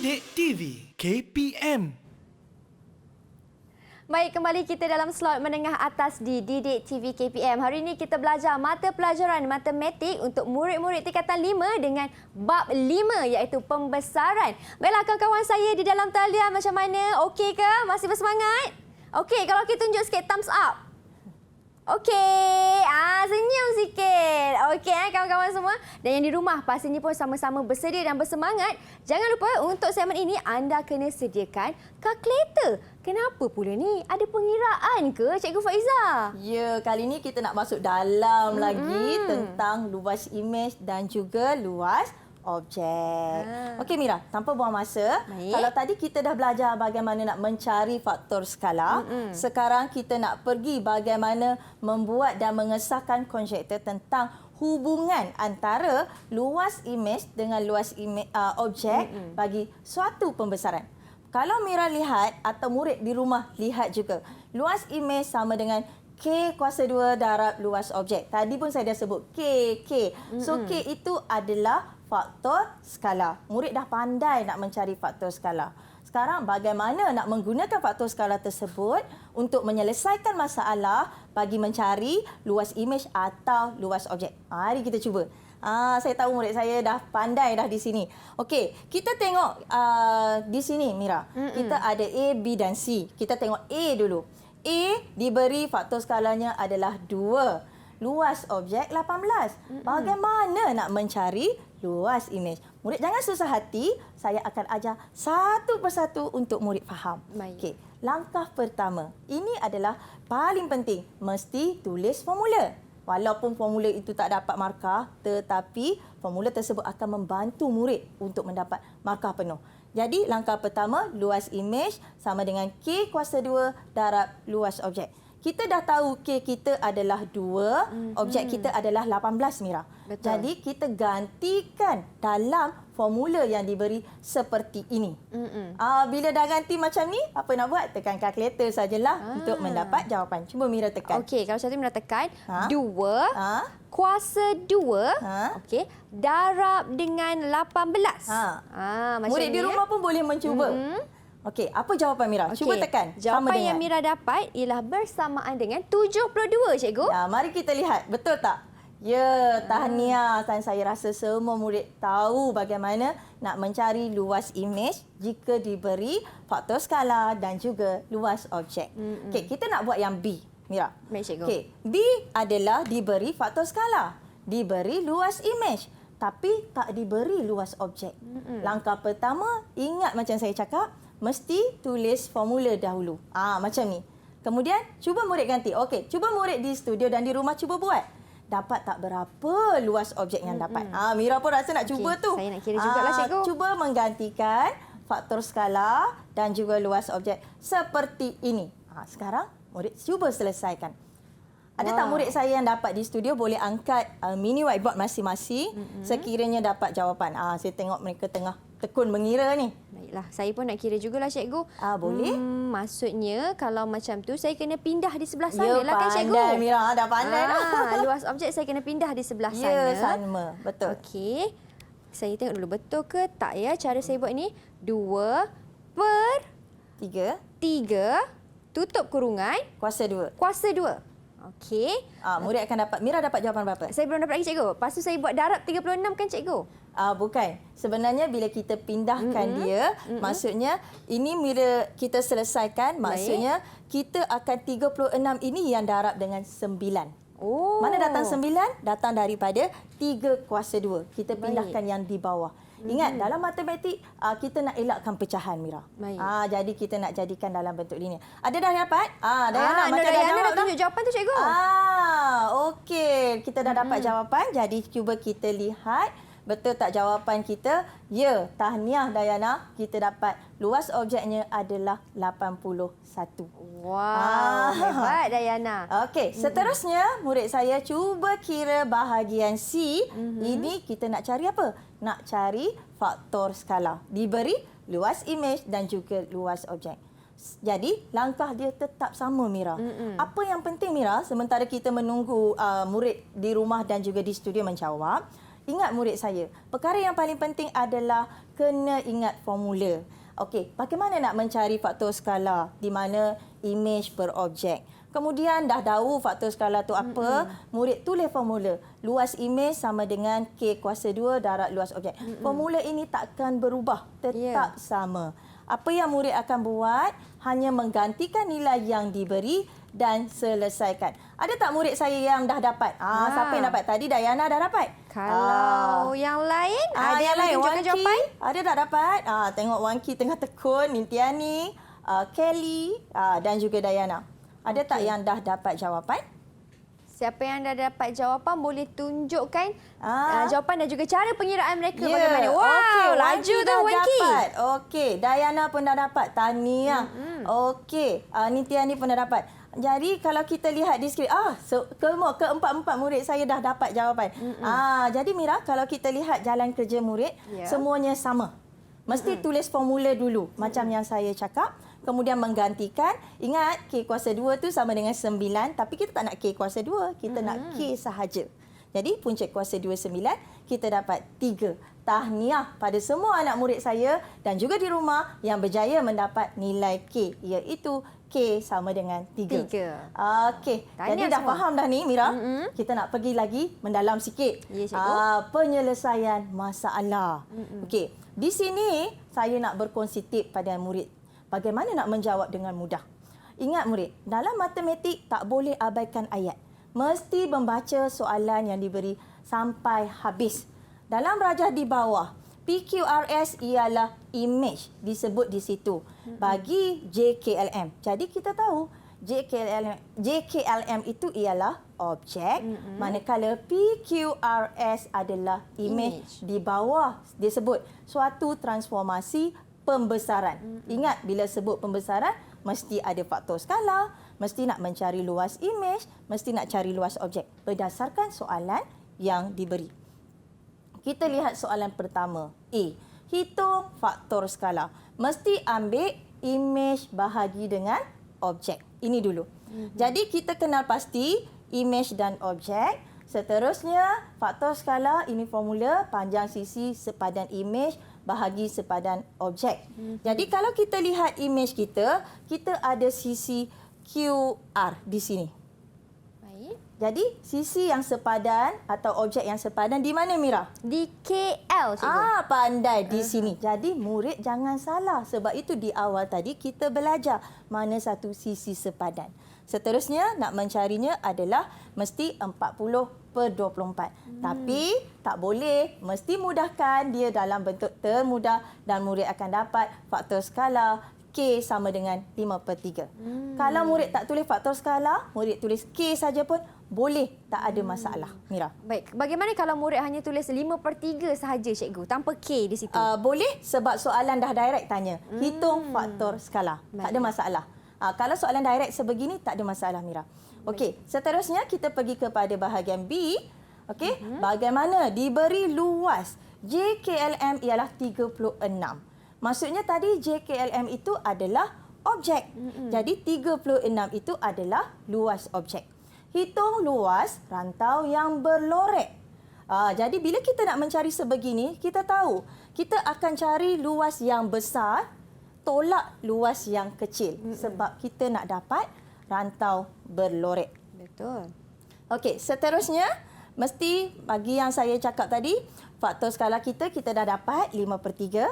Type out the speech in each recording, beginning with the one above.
Didik TV KPM. Baik, kembali kita dalam slot menengah atas di Didik TV KPM. Hari ini kita belajar mata pelajaran matematik untuk murid-murid tingkatan 5 dengan bab 5 iaitu pembesaran. Baiklah kawan-kawan saya di dalam talian macam mana? Okey ke? Masih bersemangat? Okey, kalau kita tunjuk sikit thumbs up. Okey, senyum sikit. Okey kawan-kawan semua. Dan yang di rumah pastinya pun sama-sama bersedia dan bersemangat. Jangan lupa untuk segmen ini anda kena sediakan kalkulator. Kenapa pula ni? Ada pengiraan ke Cikgu Faiza? Ya, kali ni kita nak masuk dalam lagi tentang luas imej dan juga luas objek. Okey Mira, tanpa buang masa, kalau tadi kita dah belajar bagaimana nak mencari faktor skala, sekarang kita nak pergi bagaimana membuat dan mengesahkan konjektur tentang hubungan antara luas imej dengan luas objek bagi suatu pembesaran. Kalau Mira lihat atau murid di rumah lihat juga, luas imej sama dengan K kuasa 2 darab luas objek. Tadi pun saya dah sebut K. So K itu adalah faktor skala. Murid dah pandai nak mencari faktor skala. Sekarang bagaimana nak menggunakan faktor skala tersebut untuk menyelesaikan masalah bagi mencari luas imej atau luas objek. Mari kita cuba. Saya tahu murid saya dah pandai dah di sini. Okey, kita tengok di sini Mira. Kita ada A, B dan C. Kita tengok A dulu. A diberi faktor skalanya adalah 2. Luas objek 18. Bagaimana nak mencari luas imej? Murid jangan susah hati. Saya akan ajar satu persatu untuk murid faham. Okey, langkah pertama. Ini adalah paling penting. Mesti tulis formula. Walaupun formula itu tak dapat markah, tetapi formula tersebut akan membantu murid untuk mendapat markah penuh. Jadi langkah pertama, luas imej sama dengan K kuasa 2 darab luas objek. Kita dah tahu K kita adalah 2, objek kita adalah 18 Mira. Betul. Jadi kita gantikan dalam formula yang diberi seperti ini. Bila dah ganti macam ni, apa nak buat? Tekan kalkulator sajalah untuk mendapat jawapan. Cuba Mira tekan. Okey, kalau satu Mira tekan 2 kuasa 2 okey darab dengan 18. Macam murid di rumah pun boleh mencuba. Okey, apa jawapan Mira? Cuba tekan. Jawapan yang Mira dapat ialah bersamaan dengan 72, Cikgu. Ya, mari kita lihat. Betul tak? Ya, tahniah. Dan saya rasa semua murid tahu bagaimana nak mencari luas imej jika diberi faktor skala dan juga luas objek. Okey, kita nak buat yang B, Mira. Baik, Cikgu. Okey, B adalah diberi faktor skala, diberi luas imej, tapi tak diberi luas objek. Langkah pertama, ingat macam saya cakap, mesti tulis formula dahulu. Macam ni. Kemudian, cuba murid ganti. Okey, cuba murid di studio dan di rumah cuba buat. Dapat tak berapa luas objek yang dapat? Mira pun rasa nak cuba tu. Saya nak kira jugalah, Cikgu. Cuba menggantikan faktor skala dan juga luas objek seperti ini. Sekarang, murid cuba selesaikan. Ada tak murid saya yang dapat di studio boleh angkat mini whiteboard masing-masing sekiranya dapat jawapan. Saya tengok mereka tengah tekun mengira ni. Baiklah, saya pun nak kira jugalah Cikgu. Boleh? Maksudnya kalau macam tu saya kena pindah di sebelah sana lah kan Cikgu? Ya, pandai Mira. Dah pandai dah. Luas objek saya kena pindah di sebelah sana. Ya, sama. Betul. Okey. Saya tengok dulu betul ke tak ya cara saya buat ni. 2 per 3 tutup kurungan kuasa 2. kuasa 2. Okey. Murid akan dapat. Mira dapat jawapan berapa? Saya belum dapat lagi Cikgu. Lepas tu saya buat darab 36 kan Cikgu? Bukan. Sebenarnya bila kita pindahkan dia, maksudnya ini bila kita selesaikan, maksudnya kita akan 36 ini yang darab dengan 9. Mana datang 9? Datang daripada 3 kuasa 2. Kita pindahkan yang di bawah. Ingat, dalam matematik, kita nak elakkan pecahan, Mira. Jadi kita nak jadikan dalam bentuk linear. Ada dah dapat? Dayana macam dah jawab dah. Tunjuk jawapan tu Cikgu. Okey. Kita dah dapat jawapan. Jadi cuba kita lihat. Betul tak jawapan kita? Ya, tahniah Dayana. Kita dapat luas objeknya adalah 81. Wow, hebat Dayana. Okey, seterusnya murid saya cuba kira bahagian C. Ini kita nak cari apa? Nak cari faktor skala. Diberi luas imej dan juga luas objek. Jadi, langkah dia tetap sama, Mira. Apa yang penting, Mira, sementara kita menunggu murid di rumah dan juga di studio menjawab, Ingat murid saya, perkara yang paling penting adalah kena ingat formula. Okey, bagaimana nak mencari faktor skala di mana imej per objek? Kemudian dah tahu faktor skala tu apa, murid tulis formula. Luas imej sama dengan K kuasa 2 darab luas objek. Formula ini takkan berubah, tetap sama. Apa yang murid akan buat, hanya menggantikan nilai yang diberi dan selesaikan. Ada tak murid saya yang dah dapat? Siapa yang dapat? Tadi Dayana dah dapat. Kalau yang lain, ada yang lain tunjukkan jawapan? Ada tak dapat? Tengok Wangki tengah tekun, Nintiani, Kelly dan juga Dayana. Ada tak yang dah dapat jawapan? Siapa yang dah dapat jawapan boleh tunjukkan jawapan dan juga cara pengiraan mereka bagaimana. Wow, laju tu Wangki. Okey, Dayana pun dah dapat. Tahniah. Okey, Nintiani pun dah dapat. Jadi kalau kita lihat di skrin, keempat-empat murid saya dah dapat jawapan. Jadi Mira, kalau kita lihat jalan kerja murid, semuanya sama. Mesti tulis formula dulu macam yang saya cakap. Kemudian menggantikan, ingat K kuasa 2 tu sama dengan 9, tapi kita tak nak K kuasa 2, kita nak K sahaja. Jadi punca kuasa 2 9, kita dapat 3. Tahniah pada semua anak murid saya dan juga di rumah yang berjaya mendapat nilai K, iaitu K sama dengan 3. Okey, jadi dah faham dah ni Mira. Kita nak pergi lagi mendalam sikit. Ya, cikgu. Penyelesaian masalah. Okey, di sini saya nak berkongsi tip pada murid. Bagaimana nak menjawab dengan mudah? Ingat murid, dalam matematik tak boleh abaikan ayat. Mesti membaca soalan yang diberi sampai habis. Dalam rajah di bawah, PQRS ialah image disebut di situ bagi JKLM. Jadi kita tahu JKLM itu ialah objek, manakala PQRS adalah image. Di bawah disebut suatu transformasi pembesaran. Ingat, bila sebut pembesaran, mesti ada faktor skala, mesti nak mencari luas imej, mesti nak cari luas objek berdasarkan soalan yang diberi. Kita lihat soalan pertama. A. Hitung faktor skala. Mesti ambil imej bahagi dengan objek. Ini dulu. Jadi kita kenal pasti imej dan objek. Seterusnya, faktor skala, ini formula panjang sisi sepadan imej bahagi sepadan objek. Jadi kalau kita lihat imej kita, kita ada sisi QR di sini. Baik. Jadi sisi yang sepadan atau objek yang sepadan di mana Mira? Di KL, cikgu. Pandai di sini. Jadi murid jangan salah. Sebab itu di awal tadi kita belajar mana satu sisi sepadan. Seterusnya nak mencarinya adalah mesti 40/24. Tapi tak boleh, mesti mudahkan dia dalam bentuk termudah dan murid akan dapat faktor skala K sama dengan 5/3. Kalau murid tak tulis faktor skala, murid tulis K saja pun boleh, tak ada masalah. Mira. Baik, bagaimana kalau murid hanya tulis 5/3 sahaja cikgu tanpa K di situ? Boleh, sebab soalan dah direct tanya. Hitung faktor skala. Baik. Tak ada masalah. Kalau soalan direct sebegini, tak ada masalah Mira. Okey, seterusnya kita pergi kepada bahagian B. Okey, bagaimana diberi luas JKLM ialah 36. Maksudnya tadi JKLM itu adalah objek. Jadi 36 itu adalah luas objek. Hitung luas rantau yang berlorek. Jadi bila kita nak mencari sebegini, kita tahu kita akan cari luas yang besar tolak luas yang kecil sebab kita nak dapat rantau berlorek. Betul. Okey, seterusnya mesti bagi yang saya cakap tadi, faktor skala kita dah dapat 5/3.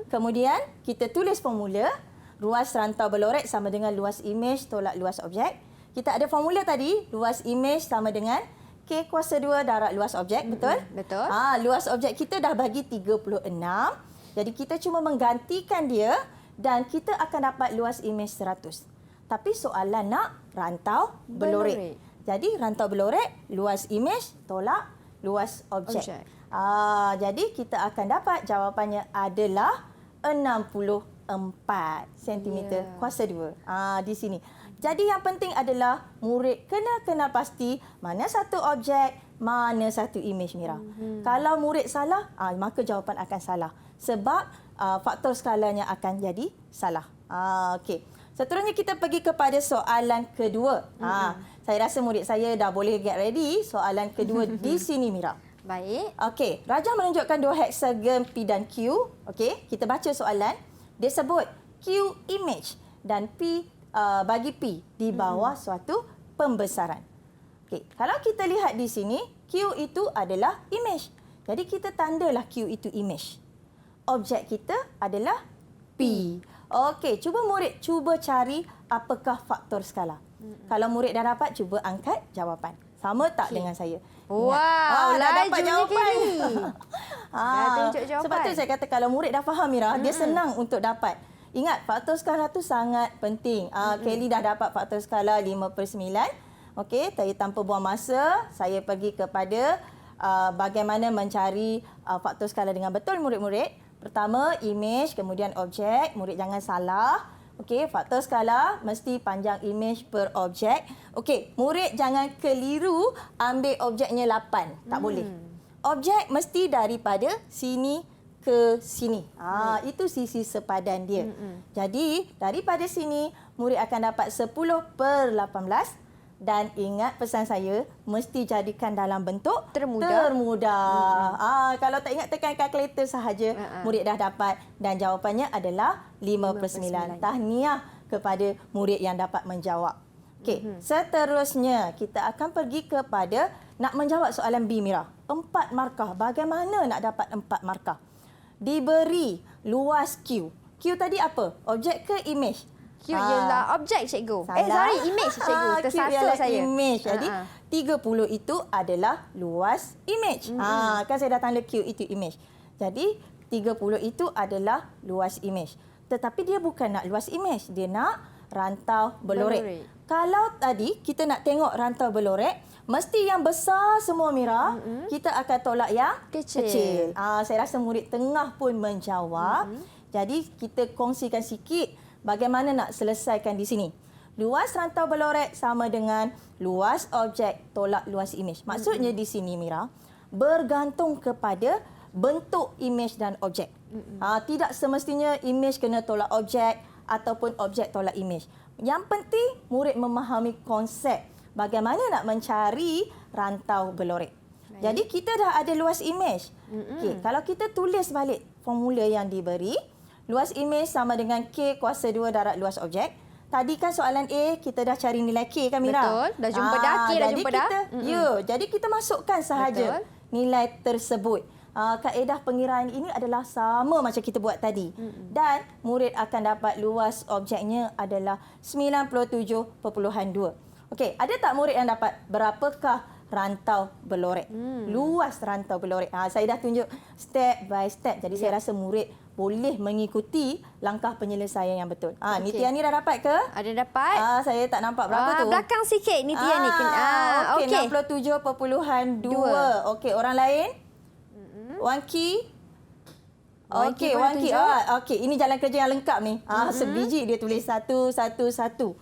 Kemudian kita tulis formula luas rantau berlorek sama dengan luas imej tolak luas objek. Kita ada formula tadi, luas imej sama dengan K kuasa 2 darab luas objek, betul? Betul. Luas objek kita dah bagi 36. Jadi kita cuma menggantikan dia dan kita akan dapat luas imej 100. Tapi soalan nak rantau berlorek. Jadi rantau berlorek, luas imej tolak luas objek. Jadi kita akan dapat jawapannya adalah 64 cm kuasa 2. Di sini. Jadi yang penting adalah murid kena kenal pasti mana satu objek, mana satu imej Mira. Kalau murid salah, maka jawapan akan salah. Sebab faktor skalanya akan jadi salah. Okey. Seterusnya kita pergi kepada soalan kedua. Saya rasa murid saya dah boleh get ready soalan kedua di sini Mira. Baik. Okey, Rajah menunjukkan dua heksagon P dan Q. Okey, kita baca soalan. Dia sebut Q image dan P bagi P di bawah suatu pembesaran. Okey, kalau kita lihat di sini, Q itu adalah image. Jadi kita tandalah Q itu image. Objek kita adalah P. Okey, murid cuba cari apakah faktor skala. Kalau murid dah dapat, cuba angkat jawapan. Sama tak dengan saya? Wow, dah dapat lajunya jawapan. Dah tunjuk jawapan. Sebab tu saya kata kalau murid dah faham Mira, dia senang untuk dapat. Ingat, faktor skala tu sangat penting. Kelly dah dapat faktor skala 5/9. Okey, tadi tanpa buang masa, saya pergi kepada bagaimana mencari faktor skala dengan betul murid-murid. Pertama, image, kemudian objek. Murid jangan salah. Okey, faktor skala mesti panjang image per objek. Okey, murid jangan keliru ambil objeknya 8. Tak boleh. Objek mesti daripada sini ke sini. Itu sisi sepadan dia. Jadi, daripada sini, murid akan dapat 10/18. Dan ingat pesan saya, mesti jadikan dalam bentuk termudah. Kalau tak ingat, tekan kalkulator sahaja. Murid dah dapat dan jawapannya adalah 5/9. Tahniah kepada murid yang dapat menjawab. Okey, seterusnya kita akan pergi kepada nak menjawab soalan B, Mira. 4 markah. Bagaimana nak dapat 4 markah? Diberi luas Q. Q tadi apa? Objek ke image? Q ialah objek, cikgu. Salah. Image, cikgu. Q Tersasul ialah saya. image. Jadi, 30 itu adalah luas image. Kan saya dah tanda Q itu image. Jadi, 30 itu adalah luas image. Tetapi dia bukan nak luas image. Dia nak rantau berlorek. Kalau tadi kita nak tengok rantau berlorek, mesti yang besar semua, Mira. Kita akan tolak yang kecil. Saya rasa murid tengah pun menjawab. Jadi, kita kongsikan sikit bagaimana nak selesaikan di sini. Luas rantau berlorek sama dengan luas objek tolak luas image. Maksudnya di sini, Mira, bergantung kepada bentuk image dan objek. Tidak semestinya image kena tolak objek ataupun objek tolak image. Yang penting, murid memahami konsep bagaimana nak mencari rantau berlorek. Jadi, kita dah ada luas image. Okay, kalau kita tulis balik formula yang diberi, luas image sama dengan K kuasa 2 darab luas objek. Tadi kan soalan A, kita dah cari nilai K kan, Mira? Betul. Dah jumpa dah. K dah jumpa dah. Jadi kita masukkan sahaja nilai tersebut. Kaedah pengiraan ini adalah sama macam kita buat tadi. Dan murid akan dapat luas objeknya adalah 97.2. Okey, ada tak murid yang dapat berapakah rantau berlorek? Luas rantau berlorek. Saya dah tunjuk step by step. Jadi saya rasa murid boleh mengikuti langkah penyelesaian yang betul. Nitya ni dah dapat ke? Ada dapat. Saya tak nampak berapa tu. Belakang sikit Nitya ni. Okey, 67.2. Okey, orang lain? Wanki? Okey, Wanki. Okey, ini jalan kerja yang lengkap ni. Sebiji dia tulis 1, 1, 1.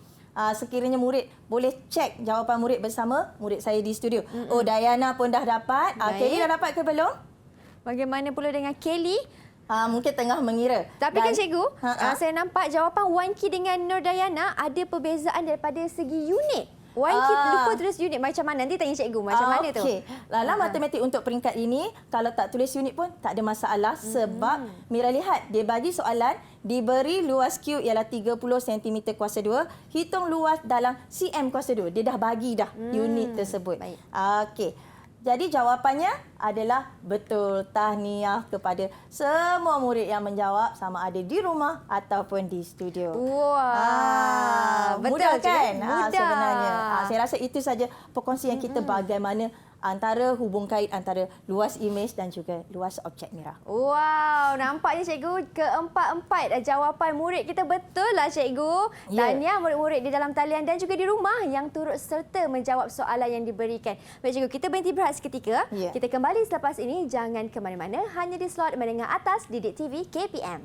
Sekiranya murid boleh cek jawapan murid bersama murid saya di studio. Oh, Dayana pun dah dapat. Kelly dah dapat ke belum? Bagaimana pula dengan Kelly? Mungkin tengah mengira. Tapi kan cikgu, saya nampak jawapan Wanki dengan Nordayana ada perbezaan daripada segi unit. Wanki lupa tulis unit macam mana? Nanti tanya cikgu macam mana tu. Okey. Dalam matematik untuk peringkat ini, kalau tak tulis unit pun tak ada masalah sebab Mira lihat dia bagi soalan diberi luas Q ialah 30 cm kuasa 2, hitung luas dalam cm kuasa 2. Dia dah bagi dah unit tersebut. Okey. Jadi jawapannya adalah betul. Tahniah kepada semua murid yang menjawab sama ada di rumah ataupun di studio. Wah, mudah betul kan? Mudah. Sebenarnya. Saya rasa itu saja perkongsian kita bagaimana antara hubung kait antara luas image dan juga luas objek, Mira. Wow, nampaknya cikgu keempat-empat jawapan murid kita betul lah cikgu. Tahniah murid-murid di dalam talian dan juga di rumah yang turut serta menjawab soalan yang diberikan. Baik cikgu, kita berhenti berehat seketika. Kita kembali selepas ini. Jangan ke mana-mana, hanya di slot menengah atas Didik TV KPM.